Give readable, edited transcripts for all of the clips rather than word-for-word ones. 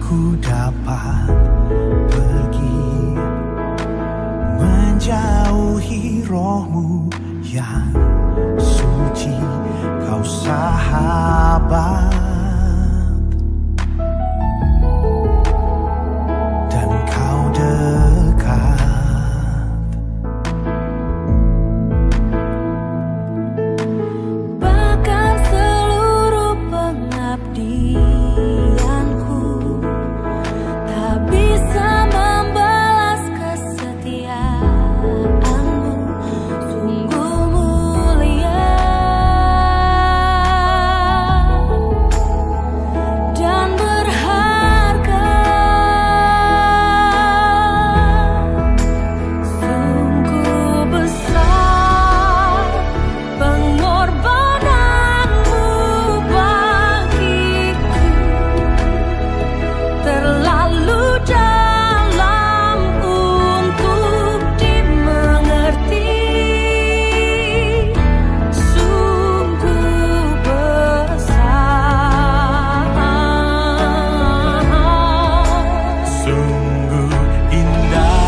ku dapat pergi menjauhi rohmu yang suci, kau sahabat dan kau dekat. Bahkan seluruh pengabdianku tak bisa membalas kesetiaanmu, sungguh mulia dan berharga. Sungguh besar pengorbananmu bagiku, terlalu dalam untuk dimengerti. Sungguh besar, Sungguh indah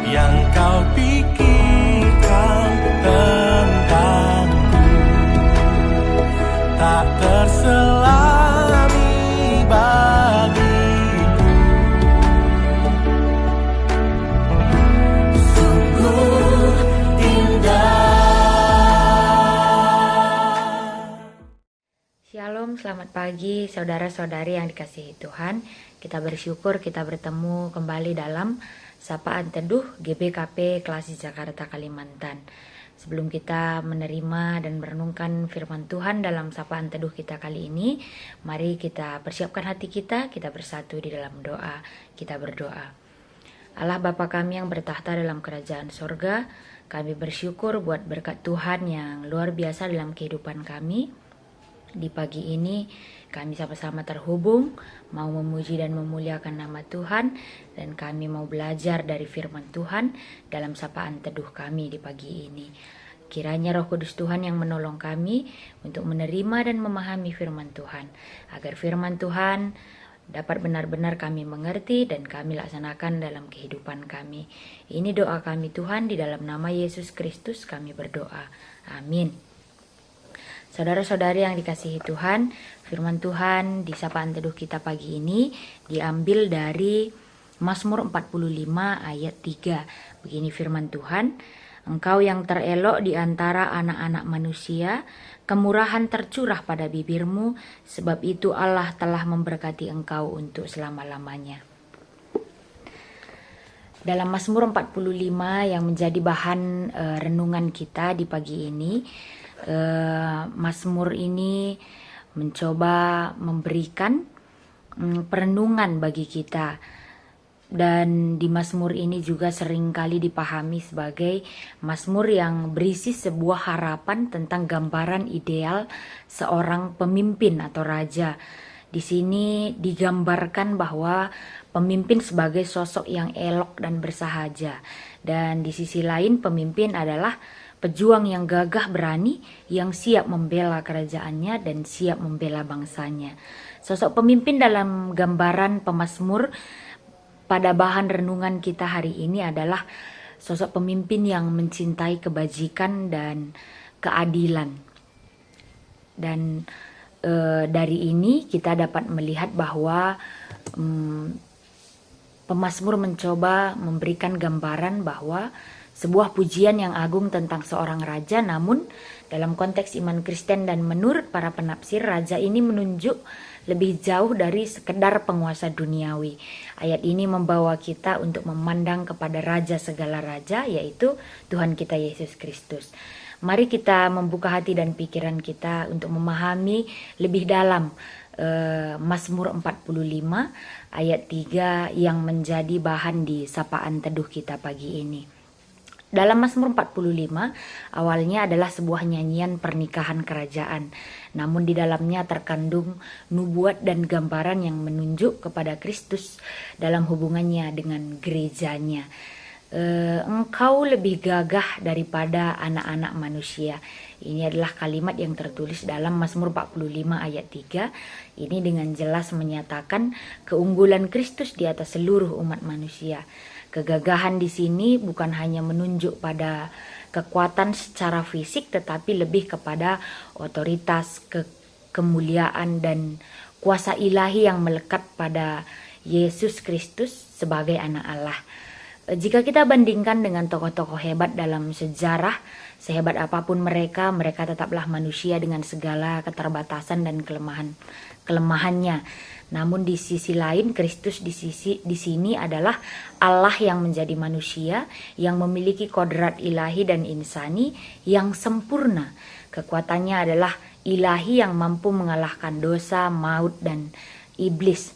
yang kau pikirkan tentangku, tak terselami bagiku. Sungguh indah. Shalom, selamat pagi saudara-saudari yang dikasihi Tuhan. Kita bersyukur kita bertemu kembali dalam Sapaan Teduh GBKP Klasi Jakarta Kalimantan. Sebelum kita menerima dan merenungkan firman Tuhan dalam Sapaan Teduh kita kali ini, mari kita persiapkan hati kita bersatu di dalam doa. Kita berdoa. Allah Bapa kami yang bertahta dalam kerajaan sorga, kami bersyukur buat berkat Tuhan yang luar biasa dalam kehidupan kami. Di pagi ini kami sama-sama terhubung, mau memuji dan memuliakan nama Tuhan, dan kami mau belajar dari firman Tuhan dalam sapaan teduh kami di pagi ini. Kiranya Roh Kudus Tuhan yang menolong kami untuk menerima dan memahami firman Tuhan, agar firman Tuhan dapat benar-benar kami mengerti dan kami laksanakan dalam kehidupan kami. Ini doa kami Tuhan, di dalam nama Yesus Kristus kami berdoa. Amin. Saudara-saudari yang dikasihi Tuhan, firman Tuhan di sapaan teduh kita pagi ini diambil dari Mazmur 45 ayat 3. Begini firman Tuhan, Engkau yang terelok di antara anak-anak manusia, kemurahan tercurah pada bibirmu, sebab itu Allah telah memberkati engkau untuk selama-lamanya. Dalam Mazmur 45 yang menjadi bahan renungan kita di pagi ini, Mazmur ini mencoba memberikan perenungan bagi kita, dan di Mazmur ini juga seringkali dipahami sebagai Mazmur yang berisi sebuah harapan tentang gambaran ideal seorang pemimpin atau raja. Di sini digambarkan bahwa pemimpin sebagai sosok yang elok dan bersahaja, dan di sisi lain pemimpin adalah pejuang yang gagah berani, yang siap membela kerajaannya dan siap membela bangsanya. Sosok pemimpin dalam gambaran pemazmur pada bahan renungan kita hari ini adalah sosok pemimpin yang mencintai kebajikan dan keadilan. Dan dari ini kita dapat melihat bahwa pemazmur mencoba memberikan gambaran bahwa sebuah pujian yang agung tentang seorang raja, namun dalam konteks iman Kristen dan menurut para penafsir, raja ini menunjuk lebih jauh dari sekedar penguasa duniawi. Ayat ini membawa kita untuk memandang kepada raja segala raja, yaitu Tuhan kita Yesus Kristus. Mari kita membuka hati dan pikiran kita untuk memahami lebih dalam Mazmur 45 ayat 3 yang menjadi bahan di sapaan teduh kita pagi ini. Dalam Mazmur 45, awalnya adalah sebuah nyanyian pernikahan kerajaan. Namun di dalamnya terkandung nubuat dan gambaran yang menunjuk kepada Kristus dalam hubungannya dengan gerejanya. Engkau lebih gagah daripada anak-anak manusia. Ini adalah kalimat yang tertulis dalam Mazmur 45 ayat 3. Ini dengan jelas menyatakan keunggulan Kristus di atas seluruh umat manusia. Kegagahan di sini bukan hanya menunjuk pada kekuatan secara fisik, tetapi lebih kepada otoritas, kemuliaan dan kuasa ilahi yang melekat pada Yesus Kristus sebagai anak Allah. Jika kita bandingkan dengan tokoh-tokoh hebat dalam sejarah, sehebat apapun mereka tetaplah manusia dengan segala keterbatasan dan kelemahannya. Namun di sisi lain, Kristus di sini adalah Allah yang menjadi manusia, yang memiliki kodrat ilahi dan insani yang sempurna. Kekuatannya adalah ilahi yang mampu mengalahkan dosa, maut, dan iblis.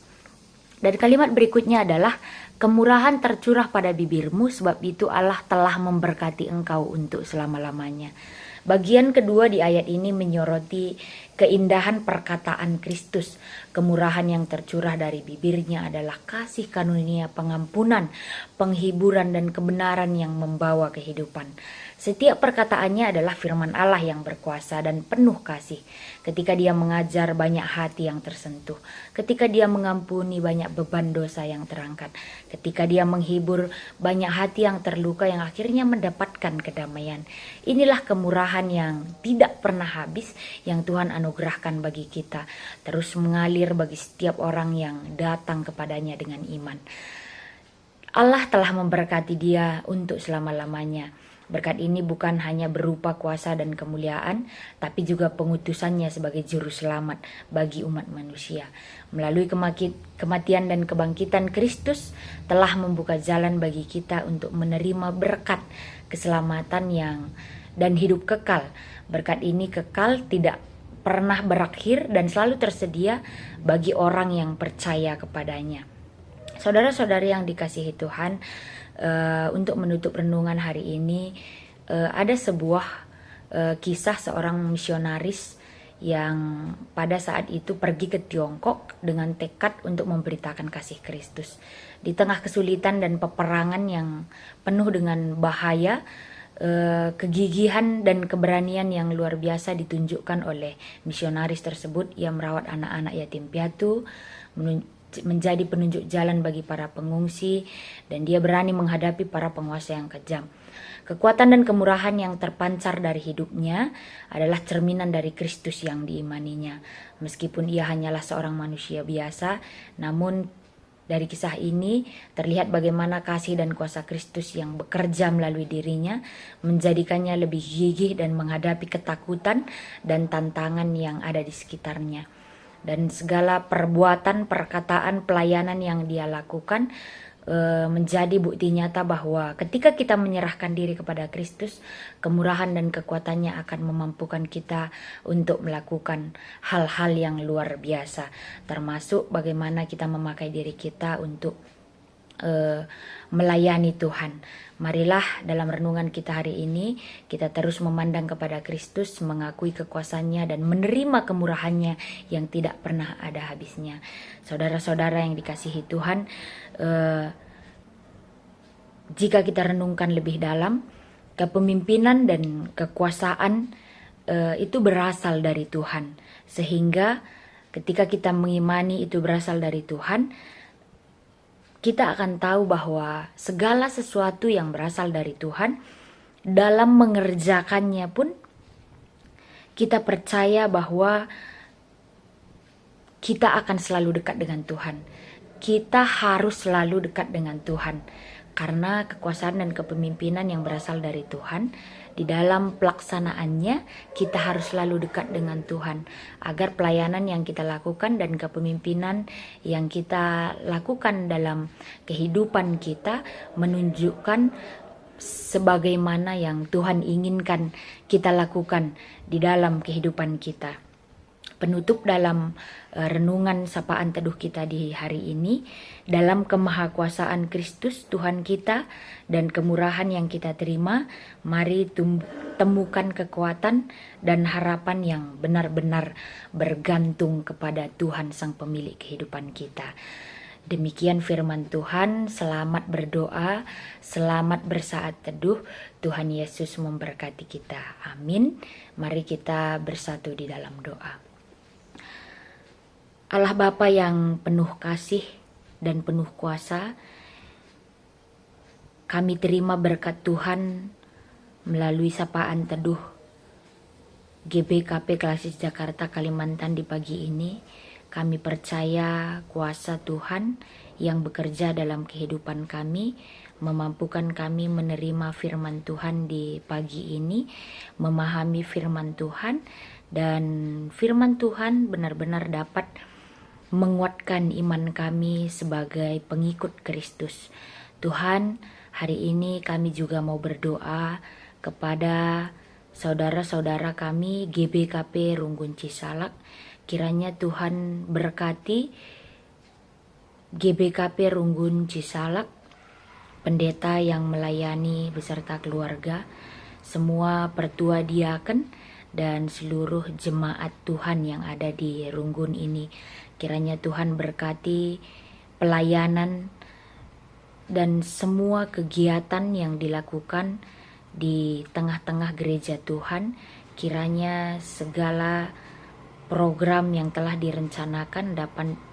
Dan kalimat berikutnya adalah, kemurahan tercurah pada bibirmu, sebab itu Allah telah memberkati engkau untuk selama-lamanya. Bagian kedua di ayat ini menyoroti keindahan perkataan Kristus. Kemurahan yang tercurah dari bibirnya adalah kasih karunia, pengampunan, penghiburan, dan kebenaran yang membawa kehidupan. Setiap perkataannya adalah firman Allah yang berkuasa dan penuh kasih. Ketika dia mengajar, banyak hati yang tersentuh. Ketika dia mengampuni, banyak beban dosa yang terangkat. Ketika dia menghibur, banyak hati yang terluka yang akhirnya mendapatkan kedamaian. Inilah kemurahan yang tidak pernah habis yang Tuhan anugerahkan bagi kita, terus mengalir bagi setiap orang yang datang kepadanya dengan iman. Allah telah memberkati dia untuk selama-lamanya. Berkat ini bukan hanya berupa kuasa dan kemuliaan, tapi juga pengutusannya sebagai juru selamat bagi umat manusia. Melalui kematian dan kebangkitan, Kristus telah membuka jalan bagi kita untuk menerima berkat keselamatan dan hidup kekal. Berkat ini kekal, tidak pernah berakhir, dan selalu tersedia bagi orang yang percaya kepadanya. Saudara-saudari yang dikasihi Tuhan, untuk menutup renungan hari ini, ada sebuah kisah seorang misionaris yang pada saat itu pergi ke Tiongkok dengan tekad untuk memberitakan kasih Kristus. Di tengah kesulitan dan peperangan yang penuh dengan bahaya, kegigihan dan keberanian yang luar biasa ditunjukkan oleh misionaris tersebut. Ia merawat anak-anak yatim piatu, menjadi penunjuk jalan bagi para pengungsi, dan dia berani menghadapi para penguasa yang kejam. Kekuatan dan kemurahan yang terpancar dari hidupnya adalah cerminan dari Kristus yang diimaninya. Meskipun ia hanyalah seorang manusia biasa, namun dari kisah ini terlihat bagaimana kasih dan kuasa Kristus yang bekerja melalui dirinya, menjadikannya lebih gigih dan menghadapi ketakutan dan tantangan yang ada di sekitarnya. Dan segala perbuatan, perkataan, pelayanan yang dia lakukan menjadi bukti nyata bahwa ketika kita menyerahkan diri kepada Kristus, kemurahan dan kekuatannya akan memampukan kita untuk melakukan hal-hal yang luar biasa, termasuk bagaimana kita memakai diri kita untuk melayani Tuhan. Marilah dalam renungan kita hari ini kita terus memandang kepada Kristus, mengakui kekuasaannya dan menerima kemurahannya yang tidak pernah ada habisnya. Saudara-saudara yang dikasihi Tuhan, jika kita renungkan lebih dalam, kepemimpinan dan kekuasaan itu berasal dari Tuhan. Sehingga ketika kita mengimani itu berasal dari Tuhan, kita akan tahu bahwa segala sesuatu yang berasal dari Tuhan, dalam mengerjakannya pun kita percaya bahwa kita akan selalu dekat dengan Tuhan. Kita harus selalu dekat dengan Tuhan, karena kekuasaan dan kepemimpinan yang berasal dari Tuhan, di dalam pelaksanaannya kita harus selalu dekat dengan Tuhan, agar pelayanan yang kita lakukan dan kepemimpinan yang kita lakukan dalam kehidupan kita menunjukkan sebagaimana yang Tuhan inginkan kita lakukan di dalam kehidupan kita. Penutup dalam renungan sapaan teduh kita di hari ini, dalam kemahakuasaan Kristus Tuhan kita dan kemurahan yang kita terima, mari temukan kekuatan dan harapan yang benar-benar bergantung kepada Tuhan Sang Pemilik kehidupan kita. Demikian firman Tuhan, selamat berdoa, selamat bersaat teduh. Tuhan Yesus memberkati kita. Amin. Mari kita bersatu di dalam doa. Allah Bapa yang penuh kasih dan penuh kuasa, kami terima berkat Tuhan melalui sapaan teduh GBKP Klasis Jakarta Kalimantan di pagi ini. Kami percaya kuasa Tuhan yang bekerja dalam kehidupan kami, memampukan kami menerima firman Tuhan di pagi ini, memahami firman Tuhan, dan firman Tuhan benar-benar dapat menguatkan iman kami sebagai pengikut Kristus. Tuhan, hari ini kami juga mau berdoa kepada saudara-saudara kami GBKP Runggun Cisalak. Kiranya Tuhan berkati GBKP Runggun Cisalak, pendeta yang melayani beserta keluarga, semua pertua diaken, dan seluruh jemaat Tuhan yang ada di Runggun ini. Kiranya Tuhan berkati pelayanan dan semua kegiatan yang dilakukan di tengah-tengah gereja Tuhan. Kiranya segala program yang telah direncanakan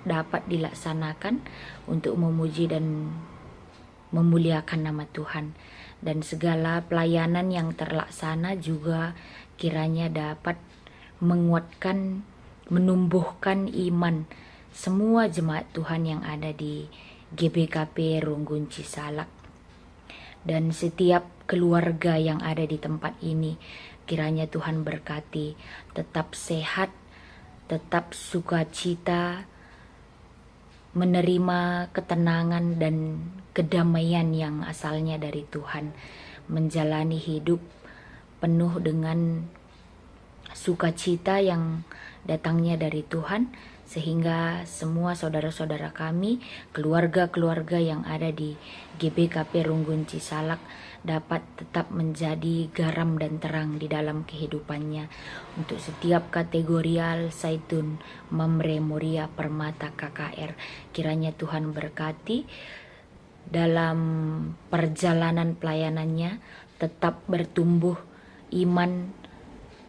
dapat dilaksanakan untuk memuji dan memuliakan nama Tuhan. Dan segala pelayanan yang terlaksana juga kiranya dapat menguatkan, menumbuhkan iman semua jemaat Tuhan yang ada di GBKP Runggun Cisalak. Dan setiap keluarga yang ada di tempat ini, kiranya Tuhan berkati, tetap sehat, tetap sukacita, menerima ketenangan dan kedamaian yang asalnya dari Tuhan, menjalani hidup penuh dengan sukacita yang datangnya dari Tuhan, sehingga semua saudara-saudara kami, keluarga-keluarga yang ada di GBKP Runggun Cisalak dapat tetap menjadi garam dan terang di dalam kehidupannya. Untuk setiap kategorial Zaitun, Mamre, Muria, Permata, KKR, kiranya Tuhan berkati dalam perjalanan pelayanannya, tetap bertumbuh iman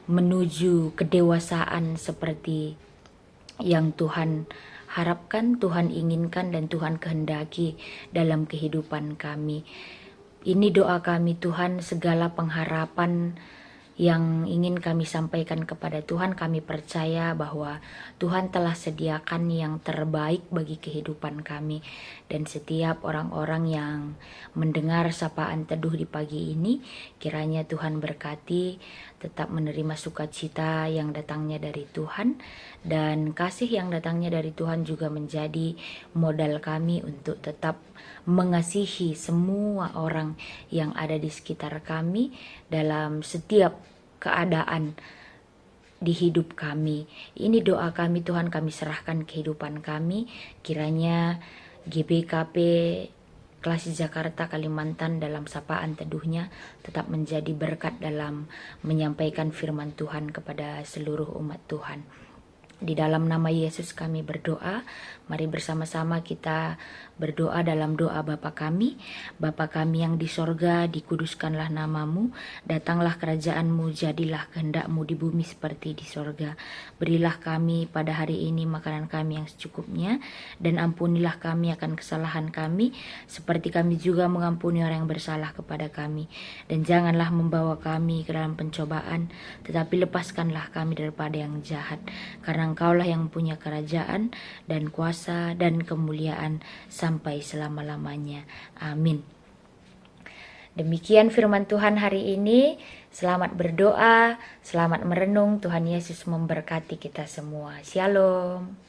menuju kedewasaan seperti yang Tuhan harapkan, Tuhan inginkan, dan Tuhan kehendaki dalam kehidupan kami. Ini doa kami Tuhan, segala pengharapan yang ingin kami sampaikan kepada Tuhan, kami percaya bahwa Tuhan telah sediakan yang terbaik bagi kehidupan kami. Dan setiap orang-orang yang mendengar sapaan teduh di pagi ini, kiranya Tuhan berkati, tetap menerima sukacita yang datangnya dari Tuhan, dan kasih yang datangnya dari Tuhan juga menjadi modal kami untuk tetap mengasihi semua orang yang ada di sekitar kami dalam setiap keadaan di hidup kami. Ini doa kami Tuhan, kami serahkan kehidupan kami. Kiranya GBKP Klasis Jakarta Kalimantan dalam sapaan teduhnya tetap menjadi berkat dalam menyampaikan firman Tuhan kepada seluruh umat Tuhan. Di dalam nama Yesus kami berdoa. Mari bersama-sama kita berdoa dalam doa Bapa kami. Bapa kami yang di sorga, dikuduskanlah namamu. Datanglah kerajaanmu, jadilah kehendakmu di bumi seperti di sorga. Berilah kami pada hari ini makanan kami yang secukupnya. Dan ampunilah kami akan kesalahan kami, seperti kami juga mengampuni orang yang bersalah kepada kami. Dan janganlah membawa kami ke dalam pencobaan, tetapi lepaskanlah kami daripada yang jahat. Karena Engkaulah yang punya kerajaan dan kuasa dan kemuliaan sampai selama-lamanya. Amin. Demikian firman Tuhan hari ini. Selamat berdoa, selamat merenung. Tuhan Yesus memberkati kita semua. Shalom.